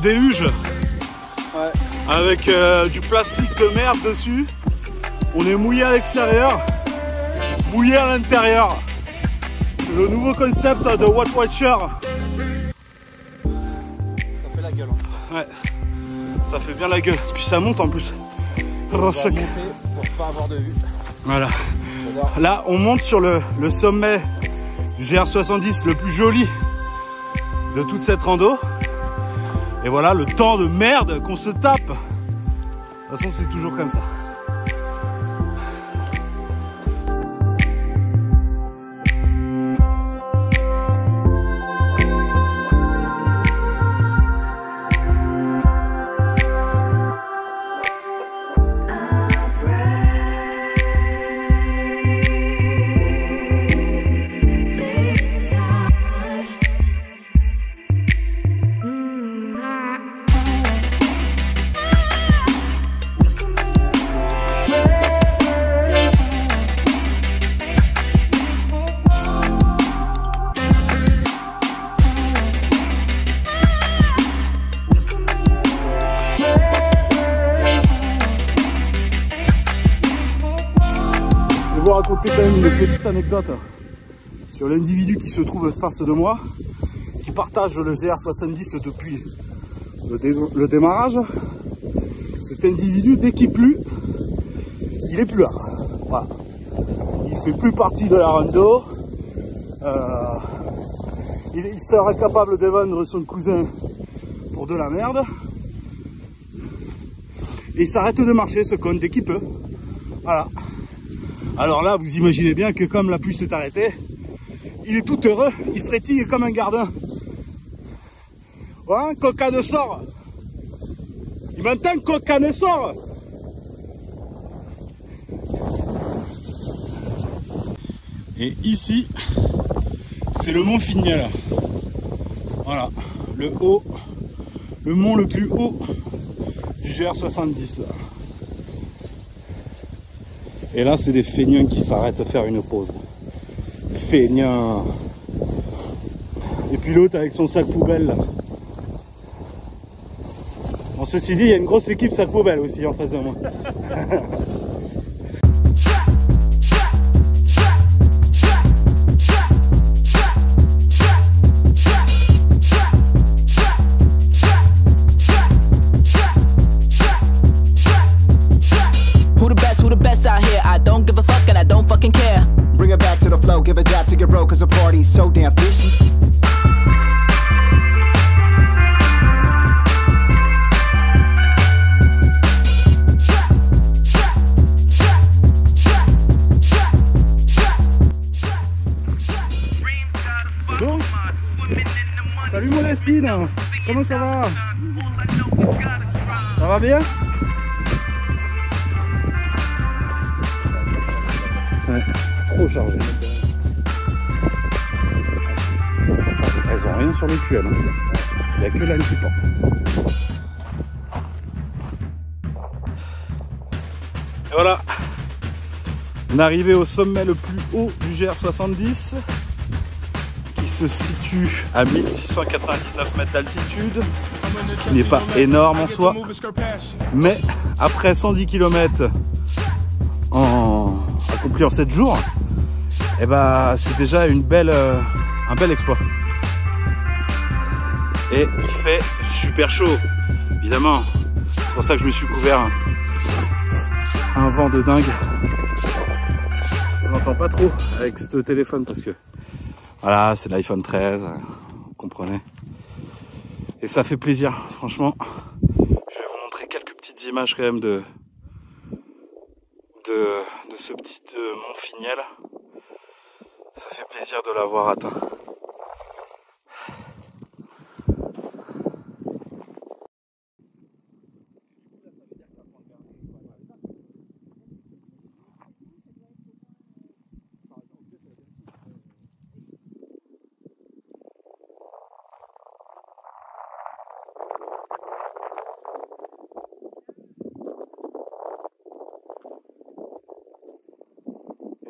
déluge. Ouais. Avec du plastique de merde dessus. On est mouillé à l'extérieur, mouillé à l'intérieur. Le nouveau concept de Watt Watcher. Ça fait la gueule. Hein. Ouais, ça fait bien la gueule. Puis ça monte en plus. On va monter pour pas avoir de vue. Voilà. Là, on monte sur le sommet du GR70, le plus joli de toute cette rando. Et voilà le temps de merde qu'on se tape. De toute façon, c'est toujours comme ça. Je vais vous raconter quand même une petite anecdote sur l'individu qui se trouve face de moi, qui partage le GR70 depuis le démarrage. Cet individu, dès qu'il pleut, il est plus là. Voilà. Il fait plus partie de la rando. Il serait capable de vendre son cousin pour de la merde. Et il s'arrête de marcher, ce con, dès qu'il peut. Voilà. Alors là, vous imaginez bien que comme la pluie s'est arrêtée, il est tout heureux, il frétille comme un gardin. Voilà, coca ne sort. Il m'entend, coca ne sort. Et ici, c'est le mont Fignel. Voilà, le mont le plus haut du GR70. Et là, c'est des feignants qui s'arrêtent à faire une pause. Feignants. Et puis l'autre avec son sac poubelle là. Bon, ceci dit, il y a une grosse équipe sac poubelle aussi en face de moi. Bring it back to the flow, give a dap to get broke, cause the party's so damn vicious. Bonjour. Salut Modestine. Comment ça va? Ça va bien? Ouais, trop chargé. Elles ont rien sur le cul, hein. Il n'y a que l'âne qui porte. Et voilà. On est arrivé au sommet le plus haut du GR70, qui se situe à 1699 mètres d'altitude, qui n'est pas énorme en soi, mais après 110 km accompli en 7 jours, et bah c'est déjà un bel exploit. Et il fait super chaud, évidemment. C'est pour ça que je me suis couvert un vent de dingue. Je n'entends pas trop avec ce téléphone parce que voilà, c'est l'iPhone 13, vous comprenez. Et ça fait plaisir, franchement. Je vais vous montrer quelques petites images quand même de ce petit mont Fignel. Ça fait plaisir de l'avoir atteint.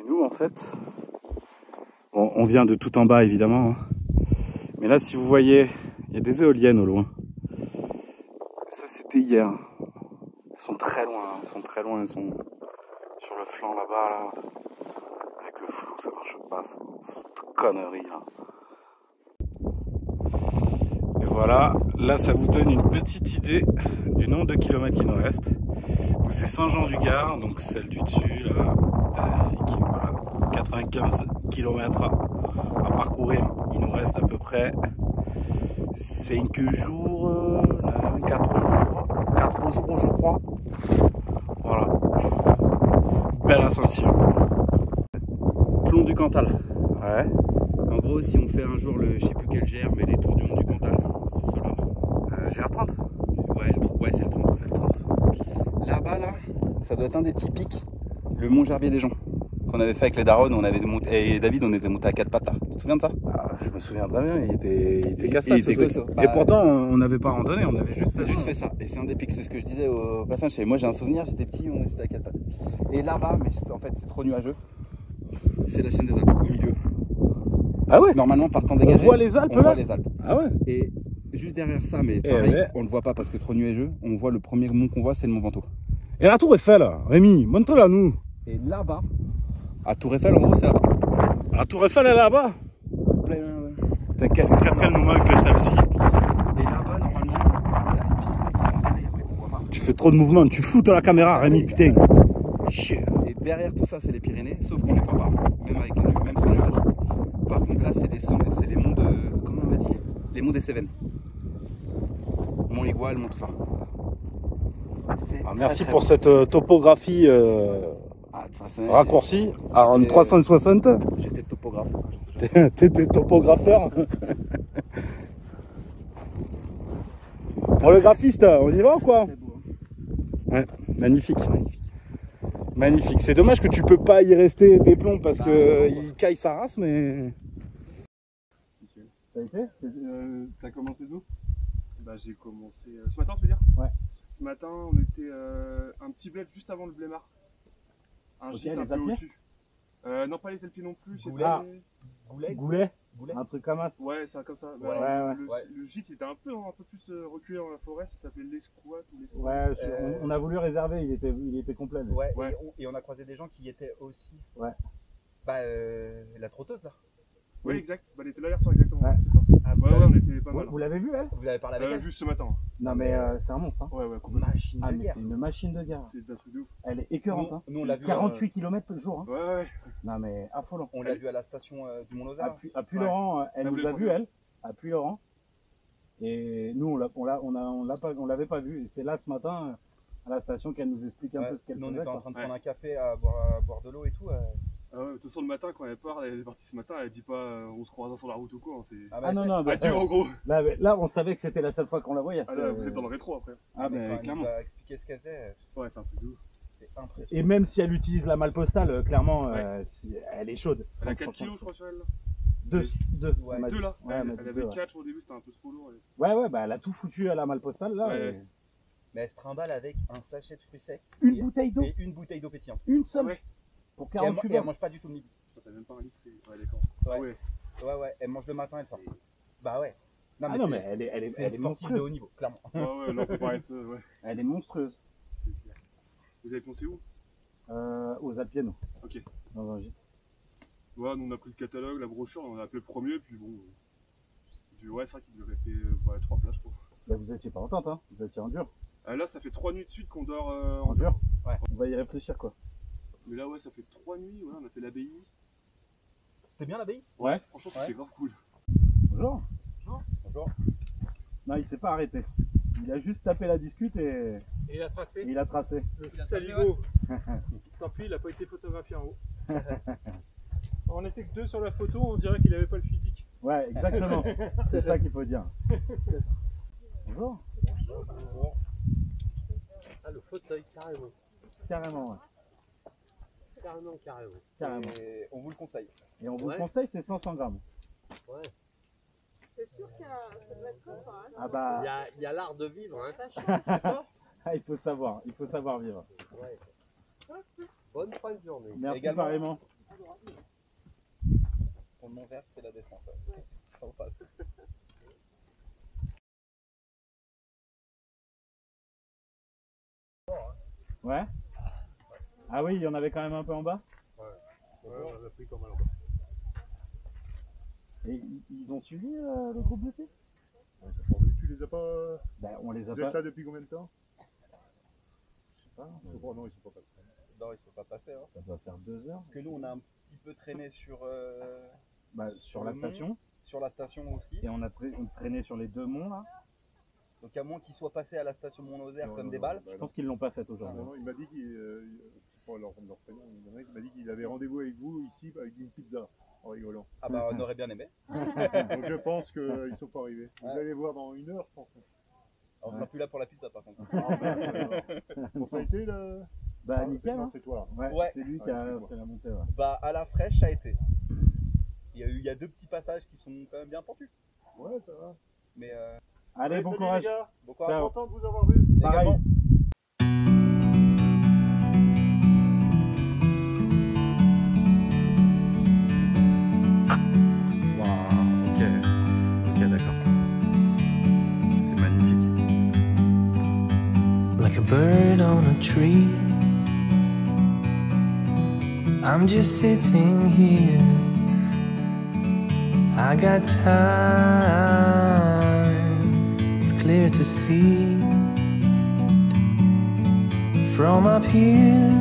Nous en fait, bon, on vient de tout en bas évidemment, hein. Mais là si vous voyez, il y a des éoliennes au loin. C'était hier. Elles sont très loin, elles sont sur le flanc là-bas, là. Avec le flou, ça marche pas, cette connerie là. Et voilà, là ça vous donne une petite idée du nombre de kilomètres qu'il nous reste. Donc c'est Saint-Jean-du-Gard, donc celle du dessus là, voilà, 95 km à parcourir. Il nous reste à peu près 5 jours, 4 jours je crois. Voilà. Belle ascension. Plomb du Cantal. Ouais. En gros, si on fait un jour le, je sais plus quel GR, mais les tours du monde du Cantal, c'est ceux-là. GR30. Ouais, c'est le 30. C'est le 30. Là-bas, là, ça doit être un des petits pics, le Mont Gerbier des Joncs, qu'on avait fait avec les darons. On avait monté, et David, on était monté à 4 pattes là. Tu te souviens de ça? Je me souviens très bien, il était casse-pattes. Il était costaud. Et pourtant, on n'avait pas randonné, on avait juste fait ça. Et c'est un des pics, c'est ce que je disais au passage. Moi, j'ai un souvenir, j'étais petit, on était à 4 pattes. Et là-bas, mais en fait, c'est trop nuageux. C'est la chaîne des Alpes au milieu. Ah ouais? Normalement, partant dégagé. On voit les Alpes on là? voit les Alpes. Ah ouais? Et juste derrière ça, mais pareil, ouais. on le voit pas parce que trop nuageux. On voit le premier mont qu'on voit, c'est le Mont Ventoux. Et la Tour Eiffel, Rémi, montre-la à nous. Et là-bas, à Tour Eiffel, en gros, c'est là-bas. La Tour Eiffel, elle est là-bas. T'inquiète, qu'est-ce qu'elle nous manque que celle-ci? Et là-bas, normalement, il y a les pics. Après, on voit pas. Tu fais trop de mouvements, tu fous de la caméra, Rémi, putain. Chier. Et derrière tout ça, c'est les Pyrénées, sauf qu'on les voit pas, même sans nuages. Par contre, là, c'est les monts de. Comment on m'a dit? Les monts des Cévennes. Mont Igual, Mont tout ça. Merci pour cette topographie raccourcie en 360. J'étais topographe. T'étais topographeur. Pour le graphiste, on y va ou quoi? Ouais, magnifique. Magnifique. C'est dommage que tu peux pas y rester des plombs parce que il caille sa race, mais. Ça a été? T'as commencé d'où? Bah j'ai commencé ce matin, tu veux dire? Ouais. Ce matin, on était un petit bled juste avant le Blémard. Un gîte un peu au-dessus. Non, pas les Alpiers non plus. Goulet. Un truc comme ça. Ouais, c'est comme ça. Ouais, bah, le gîte était un peu plus reculé dans la forêt, ça s'appelait l'Escouat ou l'Escouat. Ouais, on a voulu réserver, il était complet. Ouais. Et on a croisé des gens qui y étaient aussi. Ouais. Bah, la trotteuse là. Oui, exact. Bah, elle était là hier soir, exactement. Ouais. C'est ça. Ah, ouais, on était pas mal. Vous l'avez vu, elle? Vous avez parlé avec elle? Juste ce matin. Non, mais c'est un monstre. Hein. Ouais, complètement. Machine de mais guerre. c'est une machine de guerre. C'est un truc de ouf. Elle est écœurante. Nous, on l'a vu. 48 km par jour. Hein. Ouais. Non, mais affolant. On l'a vu à la station du Mont-Lozère. À Puy-Laurent, elle nous a vu, elle, à Puy-Laurent. Et nous, on l'avait pas vu. Et c'est là, ce matin, à la station, qu'elle nous explique un peu ce qu'elle faisait. Nous, on était en train de prendre un café, à boire de l'eau et tout. Ah ouais, de toute façon, le matin, quand elle part, elle est partie ce matin, elle dit pas on se croisera sur la route ou quoi. Non. Adieu, en gros. Là, on savait que c'était la seule fois qu'on la voyait. Ah là, vous êtes dans le rétro après. Ah, mais clairement. Elle nous a expliqué ce qu'elle faisait. Ouais, c'est un truc de ouf. C'est impressionnant. Et même si elle utilise la malle postale, clairement, elle est chaude. Elle a 4 kilos, je crois, sur elle. 2. Ouais, 2 là. Ouais, elle avait 4 au début, c'était un peu trop lourd. Ouais, bah elle a tout foutu à la malle postale là. Ouais. Mais elle se trimballe avec un sachet de fruits secs. Une bouteille d'eau. Et une bouteille d'eau pétillante. Une seule. Ouais. Pour Et elle 48 heures. mange pas du tout le midi. Ça fait même pas un litre. Ouais, d'accord. Ouais. Elle mange le matin et le soir. Bah ouais. Non, mais elle est sportive de monstrueuse. haut niveau, clairement. Ouais, là on peut parler de ça, ouais. Elle est monstrueuse. C'est clair. Vous avez pensé où? Aux Alpiers, nous. Ok. Dans un gîte. Ouais, nous on a pris le catalogue, la brochure, on a appelé le premier, puis bon. Ouais, c'est vrai qu'il devait rester 3 plages, je crois. Bah, vous étiez pas en tente, hein. Vous étiez en dur. Là, ça fait 3 nuits de suite qu'on dort En dur. Ouais. On va y réfléchir, quoi. Mais là, ouais, ça fait 3 nuits, ouais, on a fait l'abbaye. C'était bien l'abbaye? Ouais. Franchement, c'était grave cool. Bonjour. Bonjour. Non, il s'est pas arrêté. Il a juste tapé la discute et il a tracé. il a tracé. Le saligo. Tant pis, il n'a pas été photographié en haut. On était que 2 sur la photo, on dirait qu'il n'avait pas le physique. Ouais, exactement. C'est ça qu'il faut dire. Bonjour. Bonjour. Ah, le fauteuil, carrément. Carrément, ouais. Carrément. Et on vous le conseille. Et on vous le conseille, c'est 500 grammes. Ouais. C'est sûr que ça doit être sympa. Hein. Ah bah. Il y a l'art de vivre. Hein. Ça change, c'est ça. Ah, il faut savoir vivre. Ouais. Bonne fin de journée. Merci Également. pareillement. Pour le Mont-Vert, c'est la descente. Ouais. Ça en passe. Ouais. Ah oui, il y en avait quand même un peu en bas. Ouais, on a pris pas mal en bas. Et ils ont suivi le groupe de 6? Ouais, j'ai pas vu, tu les as pas. Ben, on les a Vous pas. êtes là depuis combien de temps? Je sais pas. Non, ils sont pas passés. Non, ils sont pas passés. Hein. Ça doit faire 2 heures. Parce que nous, on a un petit peu traîné sur, Bah, sur la le station. mont, sur la station aussi. Et on a traîné sur les 2 monts là. Donc à moins qu'ils soient passés à la station Mont-Nazaire comme des balles. Je pense qu'ils l'ont pas fait aujourd'hui. Non, il m'a dit qu'il. Je sais pas leur prénom, il y en a qui m'a dit qu'il avait rendez-vous avec vous ici avec une pizza en rigolant. Ah bah on aurait bien aimé. Donc je pense qu'ils sont pas arrivés. Vous allez voir dans 1 heure, je pense. Alors, on sera plus là pour la pizza par contre. Ah, ben, ça a été le. Bah nickel. Non, Hein. c'est toi. Ouais. C'est lui qui a fait la montée. Ouais. Bah à la fraîche ça a été. Il y a 2 petits passages qui sont quand même bien pentus. Ouais, ça va. Mais Allez, bon salut, courage. les gars. bon courage. Ciao. Content de vous avoir vu. Pareil. Également. Waouh, ok, d'accord. C'est magnifique. Like a bird on a tree, I'm just sitting here. I got time, it's clear to see. From up here,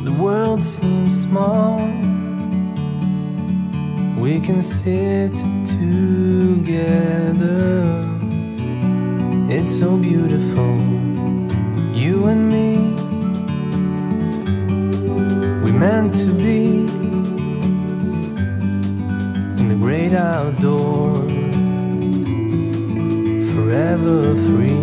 the world seems small. We can sit together. It's so beautiful, you and me. We meant to be in the great outdoors, forever free.